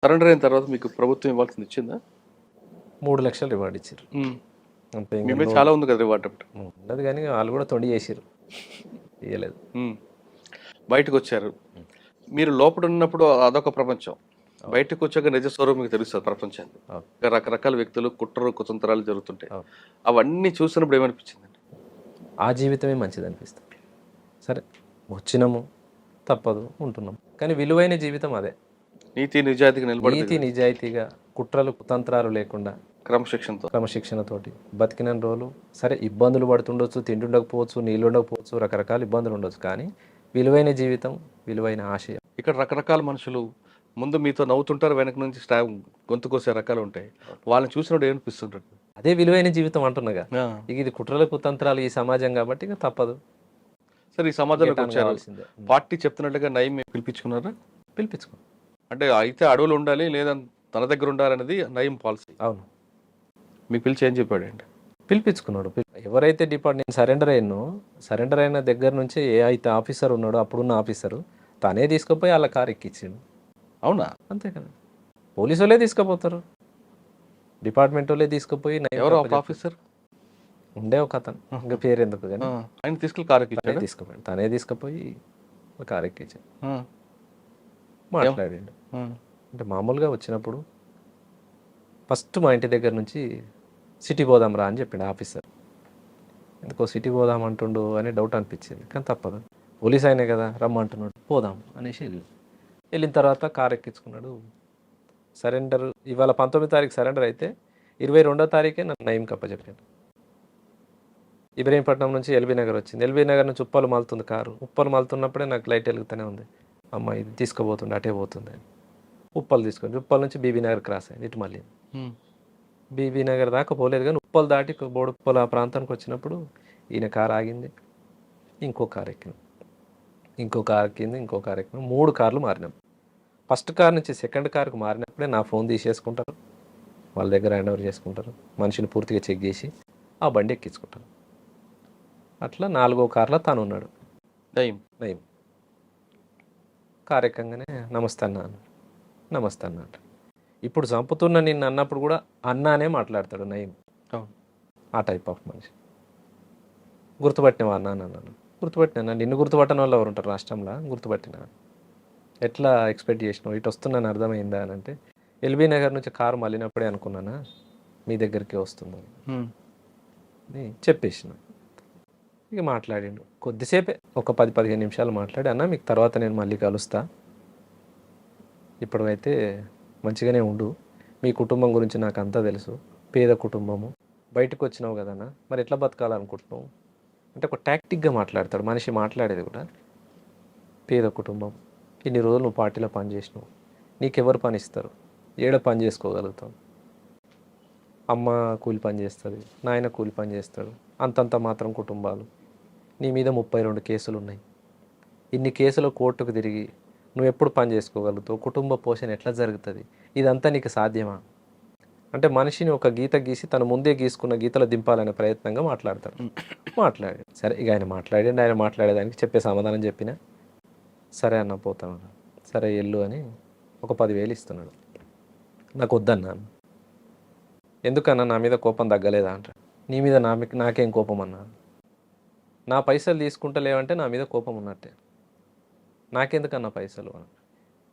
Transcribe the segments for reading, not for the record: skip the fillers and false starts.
Surrender అయిన తర్వాత మీకు ప్రభుత్వం ఇవ్వాల్సింది ఇచ్చిందా? 3,00,000 రివార్డ్ ఇచ్చారు. అంతే మీ మీద చాలా ఉంది కదా రివార్డ్ అప్పుడు. ఉండదు కానీ వాళ్ళు కూడా తొండి చేసారు, ఇవ్వలేదు. బయటకు వచ్చారు. మీరు లోపల ఉన్నప్పుడు అదొక ప్రపంచం, బయటకు వచ్చాక నిజ స్వరూపం మీకు తెలుస్తుంది ప్రపంచాన్ని. రకరకాల వ్యక్తులు, కుట్రలు, కుతంత్రాలు జరుగుతుంటాయి. అవన్నీ చూసినప్పుడు ఏమనిపించిందండి? ఆ జీవితమే మంచిది అనిపిస్తుంది. సరే వచ్చినాము, తప్పదు, ఉంటున్నాం, కానీ విలువైన జీవితం అదే. నీతి నిజాయితీగా నిలబడి, నీతి నిజాయితీగా, కుట్రలు కుతంత్రాలు లేకుండా, క్రమశిక్షణతోటి బతికిన రోజులు. సరే ఇబ్బందులు పడుతుండొచ్చు, తిండి ఉండకపోవచ్చు, నీళ్ళు ఉండకపోవచ్చు, రకరకాల ఇబ్బందులు ఉండొచ్చు, కానీ విలువైన జీవితం, విలువైన ఆశయం. ఇక్కడ రకరకాల మనుషులు ముందు మీతో నవ్వుతుంటారు, వెనక నుంచి గొంతు కోసే రకాలు ఉంటాయి. వాళ్ళని చూసినప్పుడు ఏమనిపిస్తుంటారు? అదే విలువైన జీవితం అంటున్నాగా. ఇక ఇది కుట్రల కుతంత్రాలు ఈ సమాజం కాబట్టి ఇక తప్పదు. సరే ఈ సమాజంలోకి వచ్చారు, పార్టీ చెప్తున్నట్టుగా నయం పిలిపించుకున్నారా? పిలిపించుకో అంటే అయితే అడవులు ఉండాలి లేదా తన దగ్గర ఉండాలనేది నయం పాలసీ. అవును. మీకు పిలిచి ఏం చెప్పాడండి? పిలిపించుకున్నాడు. ఎవరైతే నేను సరెండర్ అయిన దగ్గర నుంచి ఏ అయితే ఆఫీసర్ ఉన్నాడో, అప్పుడున్న ఆఫీసరు తనే తీసుకుపోయి వాళ్ళ కారు ఎక్కించిండు. అవునా? అంతే కదా, పోలీసు వాళ్ళే తీసుకుపోతారు, డిపార్ట్మెంట్ వాళ్ళే తీసుకుపోయి. ఎవరు ఆఫీసర్? ఉండే ఒక అతను, ఇంకా పేరు ఎందుకు కానీ ఆయన తీసుకెళ్ళి కారు ఎక్కించాడు. తీసుకుపోయాడు, తనే తీసుకుపోయి కారు ఎక్కించాడు. మాట్లాడిండు. అంటే మామూలుగా వచ్చినప్పుడు ఫస్ట్ మా ఇంటి దగ్గర నుంచి సిటీ పోదాం రా అని చెప్పిండు ఆఫీసర్. ఎందుకో సిటీ పోదాం అంటుండు అని డౌట్ అనిపించింది, కానీ తప్పదు, పోలీస్ అయినే కదా రమ్మంటున్నాడు, పోదాం అనేసి వెళ్ళిన తర్వాత కారు ఎక్కించుకున్నాడు. సరెండర్ ఇవాళ 19వ తారీఖు సరెండర్ అయితే 22వ తారీఖే నన్ను నయం కప్పచెప్పాను. ఇబ్రహీంపట్నం నుంచి ఎల్బీ నగర్ వచ్చింది. ఎల్బీ నగర్ నుంచి ఉప్పలు మాలుతుంది కారు. ఉప్పలు మాలుతున్నప్పుడే నాకు లైట్ వెలుగుతూనే ఉంది, అమ్మ ఇది తీసుకుపోతుండే, అటే పోతుంది అని. ఉప్పలు తీసుకొని ఉప్పల్ నుంచి బీబీ నగర్ క్రాస్ అయింది, ఇటు మళ్ళీ బీబీ నగర్ దాకా పోలేదు, కానీ ఉప్పలు దాటి బోడుప్పలు ఆ ప్రాంతానికి వచ్చినప్పుడు ఈయన కారు ఆగింది. ఇంకో కారు ఎక్కింది, ఇంకో కారు ఎక్కింది, ఇంకో కారు ఎక్కింది. 3 కార్లు మారినాం. ఫస్ట్ కార్ నుంచి సెకండ్ కార్కు మారినప్పుడే నా ఫోన్ తీసేసుకుంటారు, వాళ్ళ దగ్గర హ్యాండ్ ఓవర్ చేసుకుంటారు, మనిషిని పూర్తిగా చెక్ చేసి ఆ బండి ఎక్కించుకుంటారు. అట్లా 4వ కార్లో తను ఉన్నాడు, నయం. కారు ఎక్కంగానే నమస్తే అన్న అన్నాడు. నమస్తే అన్న అంట. ఇప్పుడు చంపుతున్న నిన్ను అన్నప్పుడు కూడా అన్నానే మాట్లాడతాడు నయం. ఆ టైప్ ఆఫ్ మనిషి. గుర్తుపట్టినవా అన్న అన్నాను. గుర్తుపట్టినా. నిన్ను గుర్తుపట్టని వాళ్ళు ఎవరు ఉంటారు రాష్ట్రంలో? గుర్తుపట్టినా. ఎట్లా ఎక్స్పెక్ట్ చేసినావు, ఇటు వస్తున్నాను అర్థమైందా అని అంటే, ఎల్బీ నగర్ నుంచి కారు మళ్ళినప్పుడే అనుకున్నానా మీ దగ్గరికి వస్తుందని చెప్పేసిన. ఇక మాట్లాడిండు కొద్దిసేపే, ఒక 10-15 నిమిషాలు మాట్లాడి, అన్న మీకు తర్వాత నేను మళ్ళీ కలుస్తా, ఇప్పటికైతే మంచిగానే ఉండు, మీ కుటుంబం గురించి నాకు అంతా తెలుసు, పేద కుటుంబము, బయటకు వచ్చినావు కదన్నా, మరి ఎట్లా బతకాలనుకుంటున్నావు అంటే ఒక టాక్టిక్గా మాట్లాడతాడు మనిషి. మాట్లాడేది కూడా పేద కుటుంబం, ఇన్ని రోజులు నువ్వు పార్టీలో పని చేసినావు, నీకెవరు పని ఇస్తారు, ఏడ పని చేసుకోగలుగుతావు, అమ్మ కూలి పని చేస్తుంది, నాయన కూలి పని చేస్తాడు, అంతంత మాత్రం కుటుంబాలు, నీ మీద 32 కేసులు ఉన్నాయి, ఇన్ని కేసులు కోర్టుకు తిరిగి నువ్వు ఎప్పుడు పని చేసుకోగలుగుతావు, కుటుంబ పోషణ ఎట్లా జరుగుతుంది, ఇదంతా నీకు సాధ్యమా అంటే మనిషిని ఒక గీత గీసి తను ముందే గీసుకున్న గీతలో దింపాలనే ప్రయత్నంగా మాట్లాడతాడు. మాట్లాడాడు. సరే ఇక ఆయన మాట్లాడండి, ఆయన మాట్లాడేదానికి చెప్పే సమాధానం చెప్పినా, సరే అన్న పోతాను, సరే ఎల్లు అని ఒక 10,000 ఇస్తున్నాడు. నాకు వద్దన్నాను. ఎందుకన్నా నా మీద కోపం తగ్గలేదా అంట. నీ మీద నాకేం కోపం అన్నా, నా పైసలు తీసుకుంటలేవంటే నా మీద కోపం ఉన్నట్టే, నాకెందుకన్నా పైసలు అని.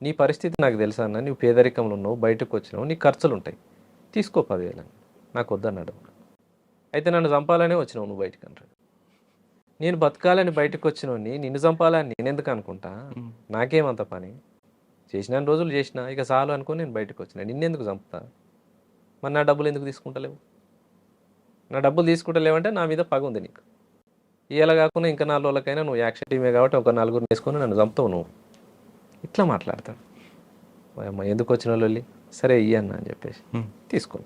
నీ పరిస్థితి నాకు తెలుసా అన్న, నువ్వు పేదరికంలో ఉన్నావు, బయటకు వచ్చినావు, నీ ఖర్చులు ఉంటాయి, తీసుకో 10,000 అని. నాకు వద్దన్నాడు. అయితే నన్ను చంపాలనే వచ్చినావు నువ్వు బయటకు అంటాడు. నేను బతకాలని బయటకు వచ్చినోని నిన్ను చంపాలని నేను ఎందుకు అనుకుంటా, నాకేమంత పని, చేసిన రోజులు చేసిన, ఇక చాలు అనుకుని నేను బయటకు వచ్చిన, నిన్నెందుకు చంపుతా, మరి నా డబ్బులు ఎందుకు తీసుకుంటలేవు, నా డబ్బులు తీసుకుంటలేవంటే నా మీద పగ ఉంది నీకు. ఇలా కాకుండా ఇంకా 4 రోజులకైనా నువ్వు యాక్షన్ టీమే కాబట్టి ఒక 4గురిని వేసుకొని నన్ను చంపుతావు నువ్వు, ఇట్లా మాట్లాడతాడు. అమ్మ ఎందుకు వచ్చిన వాళ్ళు, సరే ఇయ్యన్న అని చెప్పేసి తీసుకో.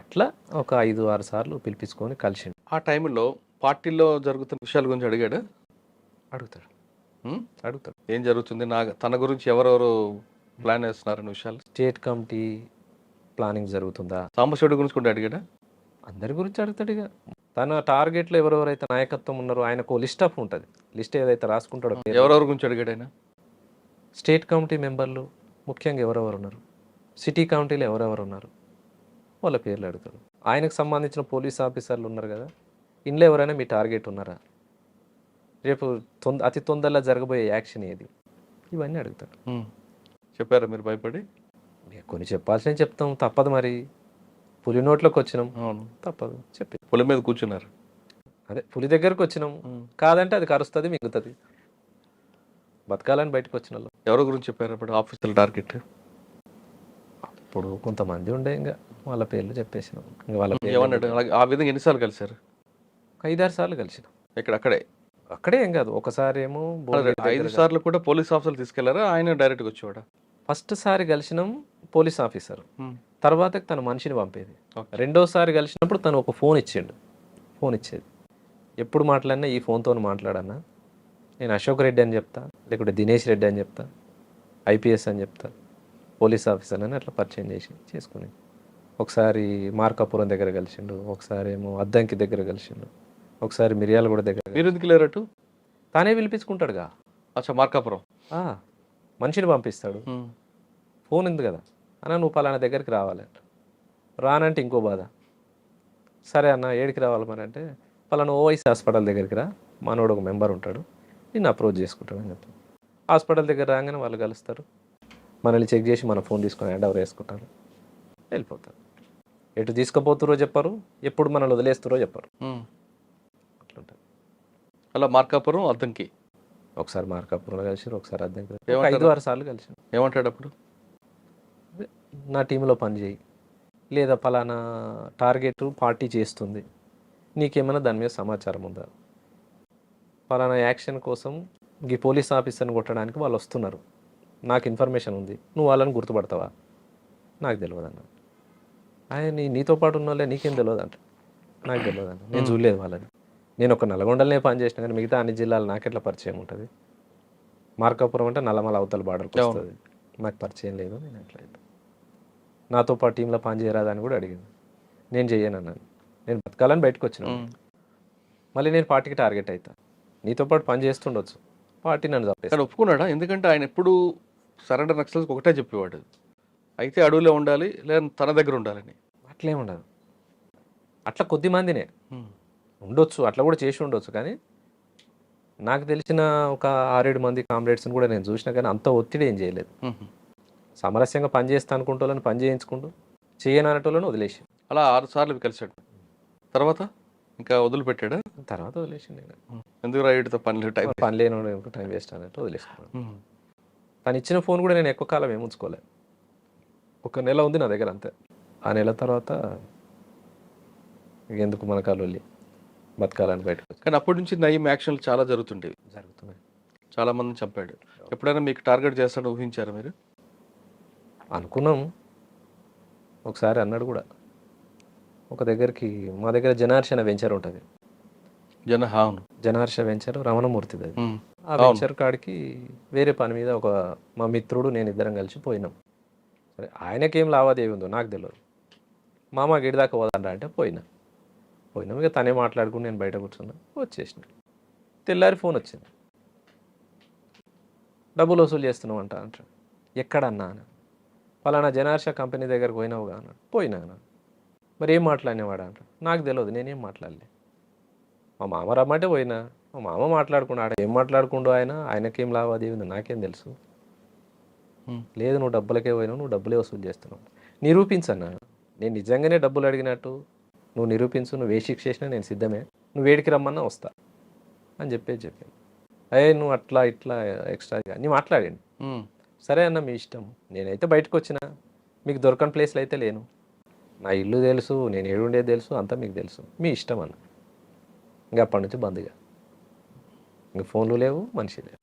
అట్లా ఒక 5-6 సార్లు పిలిపించుకొని కలిసిండు. ఆ టైంలో పార్టీలో జరుగుతున్న విషయాల గురించి అడిగాడు. అడుగుతాడు ఏం జరుగుతుంది, తన గురించి ఎవరెవరు ప్లాన్ వేస్తున్నారన్న విషయాలు. స్టేట్ కమిటీ ప్లానింగ్ జరుగుతుందా, సాంబశివుడి గురించి కూడా అడిగాడా? అందరి గురించి అడుగుతాడు. ఇక తన టార్గెట్లో ఎవరెవరైతే నాయకత్వం ఉన్నారో ఆయనకు లిస్ట్ ఆఫ్ ఉంటుంది, లిస్ట్ ఏదైతే రాసుకుంటాడో. ఎవరెవరి గురించి అడిగాడు ఆయన? స్టేట్ కమిటీ మెంబర్లు ముఖ్యంగా ఎవరెవరు ఉన్నారు, సిటీ కౌంటీలో ఎవరెవరు ఉన్నారు, వాళ్ళ పేర్లు అడుగుతాడు. ఆయనకు సంబంధించిన పోలీస్ ఆఫీసర్లు ఉన్నారు కదా, ఇంట్లో ఎవరైనా మీ టార్గెట్ ఉన్నారా, రేపు అతి తొందరలో జరగబోయే యాక్షన్ ఏది, ఇవన్నీ అడుగుతాడు. చెప్పారా మీరు భయపడి? కొన్ని చెప్పాల్సిన చెప్తాం, తప్పదు మరి. పులి నోట్లోకి వచ్చినాం, అవును, తప్పదు చెప్పి. పులి మీద కూర్చున్నారు. అదే పులి దగ్గరకు వచ్చినాం, కాదంటే అది కరుస్తుంది, మిగుతుంది. బతకాలని బయటకు వచ్చిన వాళ్ళు. ఎవరి గురించి చెప్పారు అప్పుడు ఆఫీసర్ టార్గెట్? ఇప్పుడు కొంతమంది ఉండే, ఇంకా వాళ్ళ పేర్లు చెప్పేసినాం. ఇంకా వాళ్ళ ఏమన్నాడు? ఆ విధంగా ఎన్నిసార్లు కలిశారు? 5-6 సార్లు కలిసినాం. అక్కడే అక్కడే ఏం కాదు, ఒకసారి ఏమో 5 సార్లు కూడా పోలీస్ ఆఫీసర్లు తీసుకెళ్లారా, ఆయన డైరెక్ట్గా వచ్చేవాడా? ఫస్ట్ సారి కలిసినాం పోలీస్ ఆఫీసర్, తర్వాత తన మనిషిని పంపేది. Okay. రెండోసారి కలిసినప్పుడు తను ఒక ఫోన్ ఇచ్చిండు. ఫోన్ ఇచ్చేది, ఎప్పుడు మాట్లాడినా ఈ ఫోన్తో మాట్లాడన్నా, నేను అశోక్ రెడ్డి అని చెప్తా, లేకుంటే దినేష్ రెడ్డి అని చెప్తా, ఐపీఎస్ అని చెప్తా, పోలీస్ ఆఫీసర్ అని అట్లా పరిచయం చేసుకుని. ఒకసారి మార్కాపురం దగ్గర కలిసిండు, ఒకసారి ఏమో అద్దంకి దగ్గర కలిసిండు, ఒకసారి మిర్యాలగూడ దగ్గర. మీరు ఎందుకు లేరటు? తానే పిలిపించుకుంటాడుగా. అచ్చా, మార్కాపురం మనిషిని పంపిస్తాడు, ఫోన్ ఉంది కదా అన్న, నువ్వు పలానా దగ్గరికి రావాలంట. రానంటే ఇంకో బాధ. సరే అన్న, ఏడికి రావాలి మరి అంటే, పలానా ఓవైసీ హాస్పిటల్ దగ్గరికి రా, మనోడు ఒక మెంబర్ ఉంటాడు, నిన్ను అప్రోచ్ చేసుకుంటాడు అని చెప్తాను. హాస్పిటల్ దగ్గర రాగానే వాళ్ళు కలుస్తారు, మనల్ని చెక్ చేసి మన ఫోన్ తీసుకొని హ్యాండ్ ఓవర్ వేసుకుంటారు, వెళ్ళిపోతారు. ఎటు తీసుకుపోతురో చెప్పరు, ఎప్పుడు మనల్ని వదిలేస్తారో చెప్పరు. అట్లుంటుంది. అలా మార్కాపురం అద్దంకి ఒకసారి మార్కాపురంలో కలిసి, ఒకసారి అద్దంకి, ఏమంటారు? 5-6 సార్లు కలిసి. ఏమంటాడు అప్పుడు? నా టీంలో పని చేయి, లేదా పలానా టార్గెట్ పార్టీ చేస్తుంది, నీకేమైనా దాని మీద సమాచారం ఉందా, పలానా యాక్షన్ కోసం ఈ పోలీస్ ఆఫీసర్ని కొట్టడానికి వాళ్ళు వస్తున్నారు, నాకు ఇన్ఫర్మేషన్ ఉంది, నువ్వు వాళ్ళని గుర్తుపడతావా, నాకు తెలియదు అన్న. ఆయన నీతో పాటు ఉన్న వాళ్ళే, నీకేం తెలియదు అంట. నాకు తెలియదు అన్న, నేను చూడలేదు వాళ్ళని, నేను ఒక నల్గొండలనే పని చేసిన, కానీ మిగతా అన్ని జిల్లాలు నాకెట్లా పరిచయం ఉంటుంది. మార్కాపురం అంటే నల్లమల అవతల బార్డర్కి వస్తుంది, నాకు పరిచయం లేదు, నేను ఎట్లా నాతో పాటు టీంలో పని చేయరాదని కూడా అడిగింది. నేను చెయ్యను అన్నాను, నేను బతకాలని బయటకు వచ్చినాను, మళ్ళీ నేను పార్టీకి టార్గెట్ అవుతా, నీతో పాటు పని చేస్తుండొచ్చు, పార్టీ నన్ను కానీ ఒప్పుకున్నాడా? ఎందుకంటే ఆయన ఎప్పుడు సరెండర్ నక్సల్స్కి ఒకటే చెప్పేవాడు, అయితే అడవిలో ఉండాలి లేదా తన దగ్గర ఉండాలని. అట్లే ఉండదు. అట్లా కొద్ది మందినే ఉండొచ్చు, అట్లా కూడా చేసి ఉండొచ్చు, కానీ నాకు తెలిసిన ఒక 6-7 మంది కామ్రేడ్స్ని కూడా నేను చూసినా, కానీ అంత ఒత్తిడి ఏం చేయలేదు. సామరస్యంగా పని చేస్తా అనుకుంటోళ్ళని పని చేయించుకుంటూ, చేయని అనేటోళ్ళని వదిలేసి. అలా 6 సార్లు కలిశాడు. తర్వాత ఇంకా వదిలిపెట్టాడా? తర్వాత వదిలేసి, నేను ఎందుకు రాయుడితో పని పని లేని టైం వేస్ట్ అన్నట్టు వదిలేసుకున్నాను. తను ఇచ్చిన ఫోన్ కూడా నేను ఎక్కువ కాలం ఏమి ఉంచుకోలేదు, 1 నెల ఉంది నా దగ్గర అంతే. ఆ నెల తర్వాత ఎందుకు మన కాళ్ళు బతకాలని బయటకు. కానీ అప్పటి నుంచి నయం యాక్షన్లు చాలా జరుగుతున్నాయి. చాలా మందిని చంపాడు. ఎప్పుడైనా మీకు టార్గెట్ చేస్తాడని ఊహించారా మీరు? అనుకున్నాం. ఒకసారి అన్నాడు కూడా, ఒక దగ్గరికి, మా దగ్గర జనార్షణ వెంచర్ ఉంటుంది, జనార్ష వెంచర్ రమణమూర్తిది అది. ఆ వెంచర్ కాడికి వేరే పని మీద మా మిత్రుడు నేను ఇద్దరం కలిసి పోయినాం. సరే, ఆయనకేం లావాదేవీ ఉందో నాకు తెలియదు. మామ గిడి దాకా పోదండా అంటే పోయినాం. ఇక తనే మాట్లాడుకుని నేను బయట కూర్చున్నా, వచ్చేసిన. తెల్లారి ఫోన్ వచ్చింది, డబ్బులు వసూలు చేస్తున్నాం అంటాడు. ఎక్కడన్నా అని, పలానా జనార్ష కంపెనీ దగ్గరకు పోయినావుగా అన్నాడు. పోయినా అన్నాడు. మరి ఏం మాట్లాడినవాడా అంటాడు. నాకు తెలియదు, నేనేం మాట్లాడలే. మా మామ రమ్మంటే పోయినా, మా మామ మాట్లాడుకున్నాడు. ఏం మాట్లాడుకుంటూ ఆయనకేం లావాదేవీ ఉంది నాకేం తెలుసు. లేదు, నువ్వు డబ్బులకే పోయినావు, నువ్వు డబ్బులే వసూలు చేస్తున్నావు. నిరూపించన్నా, నేను నిజంగానే డబ్బులు అడిగినట్టు నువ్వు నిరూపించు, నువ్వు ఏ శిక్ష చేసినా నేను సిద్ధమే, నువ్వు వేడికి రమ్మన్నా వస్తా అని చెప్పాను. నువ్వు అట్లా ఇట్లా ఎక్స్ట్రాగా నీ మాట్లాడండి. సరే అన్న, మీ ఇష్టం, నేనైతే బయటకు వచ్చిన, మీకు దొరకని ప్లేస్లో అయితే లేను, నా ఇల్లు తెలుసు, నేను ఏడుండేది తెలుసు, అంతా మీకు తెలుసు, మీ ఇష్టం అన్న. ఇంకా అప్పటి నుంచి బంద్గా, ఇంకా ఫోన్లు లేవు, మనిషి లేవు.